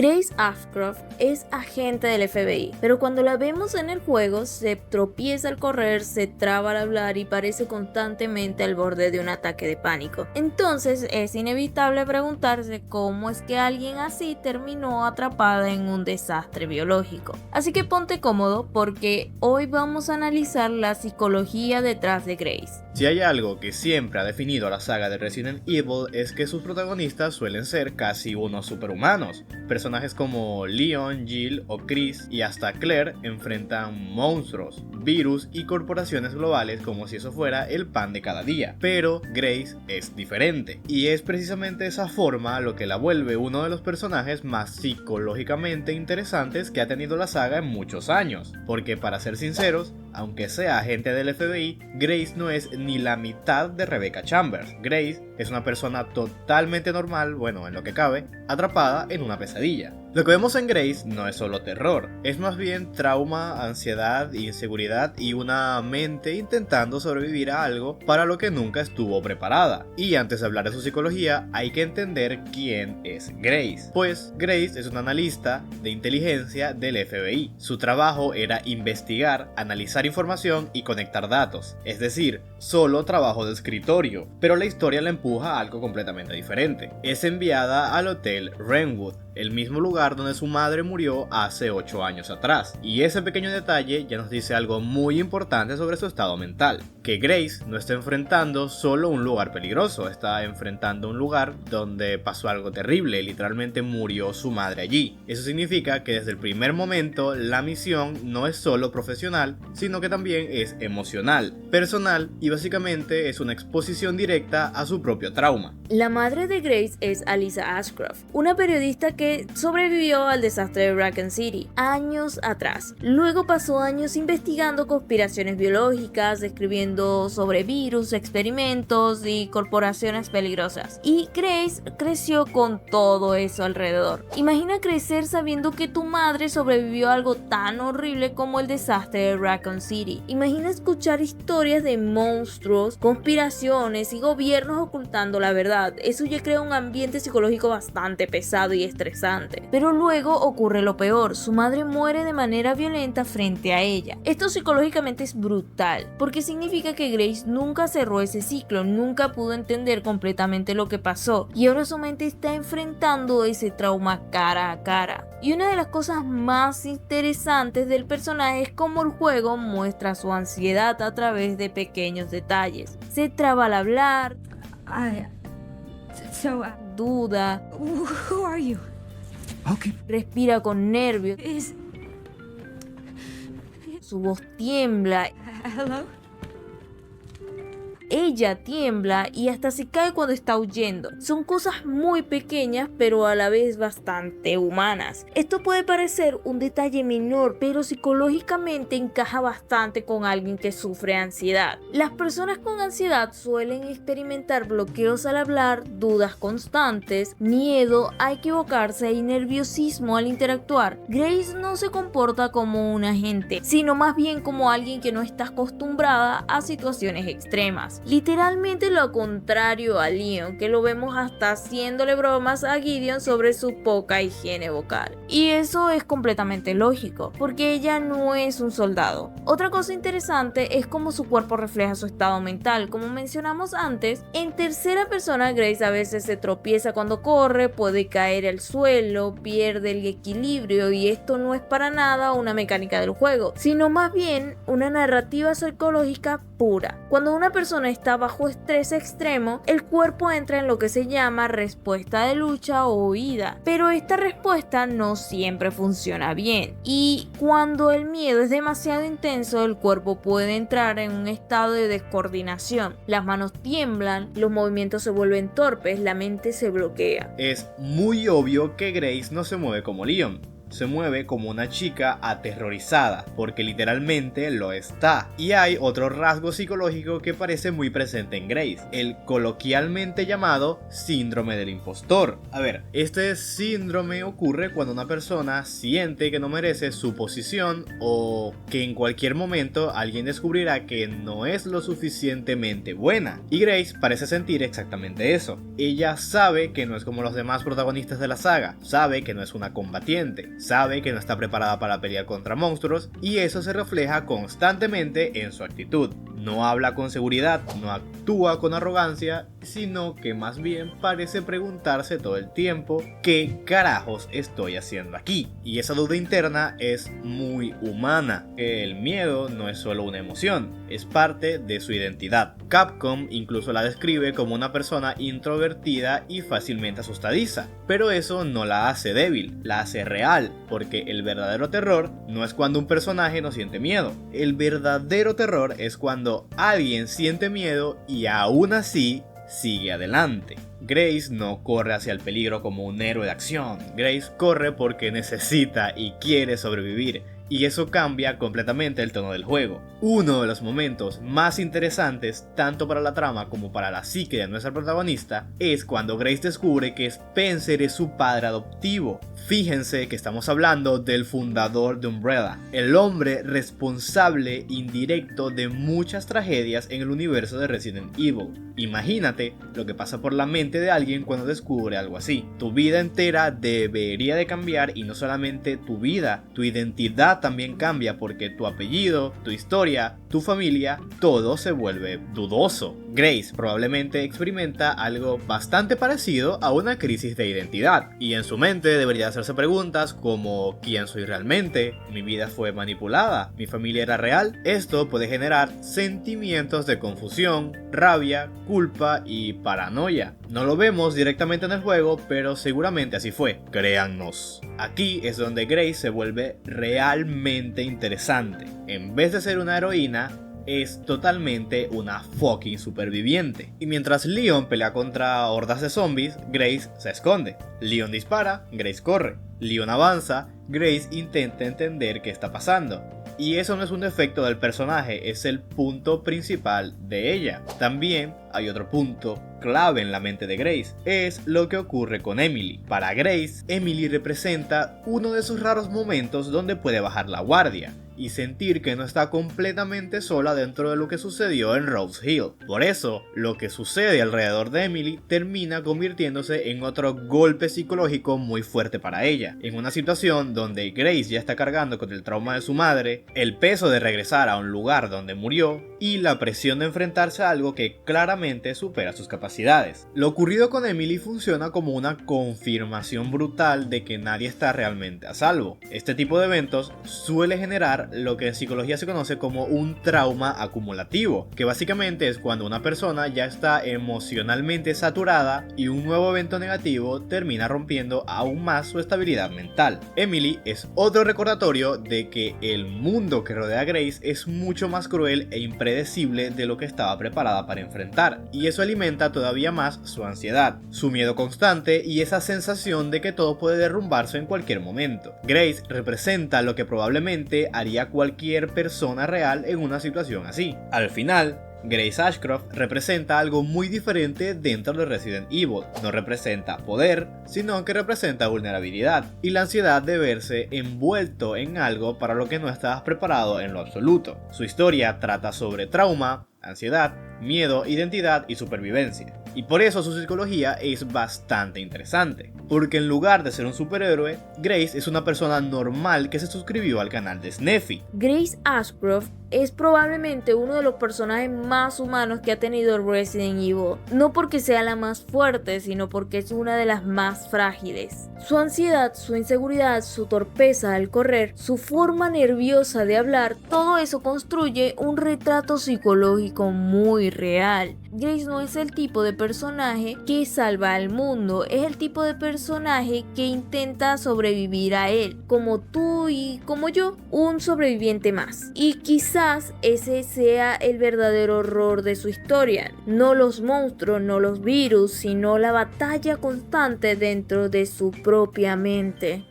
Grace Ashcroft es agente del FBI, pero cuando la vemos en el juego se tropieza al correr, se traba al hablar y parece constantemente al borde de un ataque de pánico. Entonces es inevitable preguntarse cómo es que alguien así terminó atrapada en un desastre biológico. Así que ponte cómodo porque hoy vamos a analizar la psicología detrás de Grace. Si hay algo que siempre ha definido a la saga de Resident Evil es que sus protagonistas suelen ser casi unos superhumanos. Personajes como Leon, Jill o Chris y hasta Claire enfrentan monstruos, virus y corporaciones globales como si eso fuera el pan de cada día. Pero Grace es diferente y es precisamente esa forma lo que la vuelve uno de los personajes más psicológicamente interesantes que ha tenido la saga en muchos años. Porque para ser sinceros, aunque sea agente del FBI, Grace no es ni la mitad de Rebecca Chambers. Grace es una persona totalmente normal, bueno, en lo que cabe, atrapada en una pesadilla. Lo que vemos en Grace no es solo terror, es más bien trauma, ansiedad, inseguridad y una mente intentando sobrevivir a algo para lo que nunca estuvo preparada. Y antes de hablar de su psicología, hay que entender quién es Grace. Pues Grace es una analista de inteligencia del FBI. Su trabajo era investigar, analizar información y conectar datos, es decir, solo trabajo de escritorio. Pero la historia la empuja a algo completamente diferente. Es enviada al Hotel Wrenwood, el mismo lugar donde su madre murió hace 8 años atrás. Y ese pequeño detalle ya nos dice algo muy importante sobre su estado mental, que Grace no está enfrentando solo un lugar peligroso, está enfrentando un lugar donde pasó algo terrible, literalmente murió su madre allí. Eso significa que desde el primer momento la misión no es solo profesional, sino que también es emocional, personal y básicamente es una exposición directa a su propio trauma. La madre de Grace es Alyssa Ashcroft, una periodista que sobrevivió al desastre de Raccoon City años atrás. Luego pasó años investigando conspiraciones biológicas, escribiendo sobre virus, experimentos y corporaciones peligrosas. Y Grace creció con todo eso alrededor. Imagina crecer sabiendo que tu madre sobrevivió a algo tan horrible como el desastre de Raccoon City. Imagina escuchar historias de monstruos, conspiraciones y gobiernos ocultando la verdad. Eso ya crea un ambiente psicológico bastante pesado y estresante. Pero luego ocurre lo peor, su madre muere de manera violenta frente a ella. Esto psicológicamente es brutal, porque significa que Grace nunca cerró ese ciclo, nunca pudo entender completamente lo que pasó, y ahora su mente está enfrentando ese trauma cara a cara. Y una de las cosas más interesantes del personaje es cómo el juego muestra su ansiedad a través de pequeños detalles. Se traba al hablar, duda, Who are you? Okay. respira con nervios, su voz tiembla, Hello? ella tiembla y hasta se cae cuando está huyendo. Son cosas muy pequeñas pero a la vez bastante humanas. Esto puede parecer un detalle menor, pero psicológicamente encaja bastante con alguien que sufre ansiedad. Las personas con ansiedad suelen experimentar bloqueos al hablar, dudas constantes, miedo a equivocarse y nerviosismo al interactuar. Grace no se comporta como un agente, sino más bien como alguien que no está acostumbrada a situaciones extremas. Literalmente lo contrario a Leon, que lo vemos hasta haciéndole bromas a Gideon sobre su poca higiene vocal. Y eso es completamente lógico, porque ella no es un soldado. Otra cosa interesante es cómo su cuerpo refleja su estado mental. Como mencionamos antes, en tercera persona Grace a veces se tropieza cuando corre, puede caer al suelo, pierde el equilibrio, y esto no es para nada una mecánica del juego, sino más bien una narrativa psicológica pura. Cuando una persona está bajo estrés extremo, el cuerpo entra en lo que se llama respuesta de lucha o huida, pero esta respuesta no siempre funciona bien, y cuando el miedo es demasiado intenso, el cuerpo puede entrar en un estado de descoordinación. Las manos tiemblan, los movimientos se vuelven torpes, la mente se bloquea. Es muy obvio que Grace no se mueve como Leon. se mueve como una chica aterrorizada, porque literalmente lo está. Y hay otro rasgo psicológico que parece muy presente en Grace, el coloquialmente llamado síndrome del impostor. A ver, este síndrome ocurre cuando una persona siente que no merece su posición o que en cualquier momento alguien descubrirá que no es lo suficientemente buena. Y Grace parece sentir exactamente eso. Ella sabe que no es como los demás protagonistas de la saga, sabe que no es una combatiente, sabe que no está preparada para pelear contra monstruos, y eso se refleja constantemente en su actitud. No habla con seguridad, no actúa con arrogancia, sino que más bien parece preguntarse todo el tiempo ¿qué carajos estoy haciendo aquí? Y esa duda interna es muy humana. El miedo no es solo una emoción, es parte de su identidad. Capcom incluso la describe como una persona introvertida y fácilmente asustadiza, pero eso no la hace débil, la hace real, porque el verdadero terror no es cuando un personaje no siente miedo. El verdadero terror es cuando alguien siente miedo y aún así sigue adelante. Grace no corre hacia el peligro como un héroe de acción. Grace corre porque necesita y quiere sobrevivir. Y eso cambia completamente el tono del juego. Uno de los momentos más interesantes, tanto para la trama como para la psique de nuestra protagonista, es cuando Grace descubre que Spencer es su padre adoptivo. Fíjense que estamos hablando del fundador de Umbrella, el hombre responsable indirecto de muchas tragedias en el universo de Resident Evil. Imagínate lo que pasa por la mente de alguien cuando descubre algo así. Tu vida entera debería de cambiar, y no solamente tu vida, tu identidad también cambia, porque tu apellido, tu historia, tu familia, todo se vuelve dudoso. Grace probablemente experimenta algo bastante parecido a una crisis de identidad, y en su mente debería hacerse preguntas como ¿quién soy realmente? ¿Mi vida fue manipulada? ¿Mi familia era real? Esto puede generar sentimientos de confusión, rabia, culpa y paranoia. No lo vemos directamente en el juego, pero seguramente así fue, créannos. Aquí es donde Grace se vuelve realmente interesante. En vez de ser una heroína, es totalmente una fucking superviviente. Y mientras Leon pelea contra hordas de zombies, Grace se esconde. Leon dispara, Grace corre. Leon avanza, Grace intenta entender qué está pasando. Y eso no es un defecto del personaje, es el punto principal de ella. También hay otro punto clave en la mente de Grace, es lo que ocurre con Emily. Para Grace, Emily representa uno de esos raros momentos donde puede bajar la guardia y sentir que no está completamente sola dentro de lo que sucedió en Rose Hill. Por eso, lo que sucede alrededor de Emily termina convirtiéndose en otro golpe psicológico muy fuerte para ella, en una situación donde Grace ya está cargando con el trauma de su madre, el peso de regresar a un lugar donde murió y la presión de enfrentarse a algo que claramente supera sus capacidades. Lo ocurrido con Emily funciona como una confirmación brutal de que nadie está realmente a salvo. Este tipo de eventos suele generar lo que en psicología se conoce como un trauma acumulativo, que básicamente es cuando una persona ya está emocionalmente saturada y un nuevo evento negativo termina rompiendo aún más su estabilidad mental. Emily es otro recordatorio de que el mundo que rodea a Grace es mucho más cruel e impredecible de lo que estaba preparada para enfrentar, y eso alimenta todavía más su ansiedad, su miedo constante y esa sensación de que todo puede derrumbarse en cualquier momento. Grace representa lo que probablemente haría cualquier persona real en una situación así. Al final, Grace Ashcroft representa algo muy diferente dentro de Resident Evil. No representa poder, sino que representa vulnerabilidad y la ansiedad de verse envuelto en algo para lo que no estabas preparado en lo absoluto. Su historia trata sobre trauma, ansiedad, miedo, identidad y supervivencia. Y por eso su psicología es bastante interesante, porque en lugar de ser un superhéroe, Grace es una persona normal que se suscribió al canal de Snefi. Grace Ashcroft es probablemente uno de los personajes más humanos que ha tenido Resident Evil, no porque sea la más fuerte, sino porque es una de las más frágiles. Su ansiedad, su inseguridad, su torpeza al correr, su forma nerviosa de hablar, todo eso construye un retrato psicológico muy real. Grace no es el tipo de personaje que salva al mundo, es el tipo de personaje que intenta sobrevivir a él, como tú y como yo, un sobreviviente más. Y quizás ese sea el verdadero horror de su historia, no los monstruos, no los virus, sino la batalla constante dentro de su propia mente.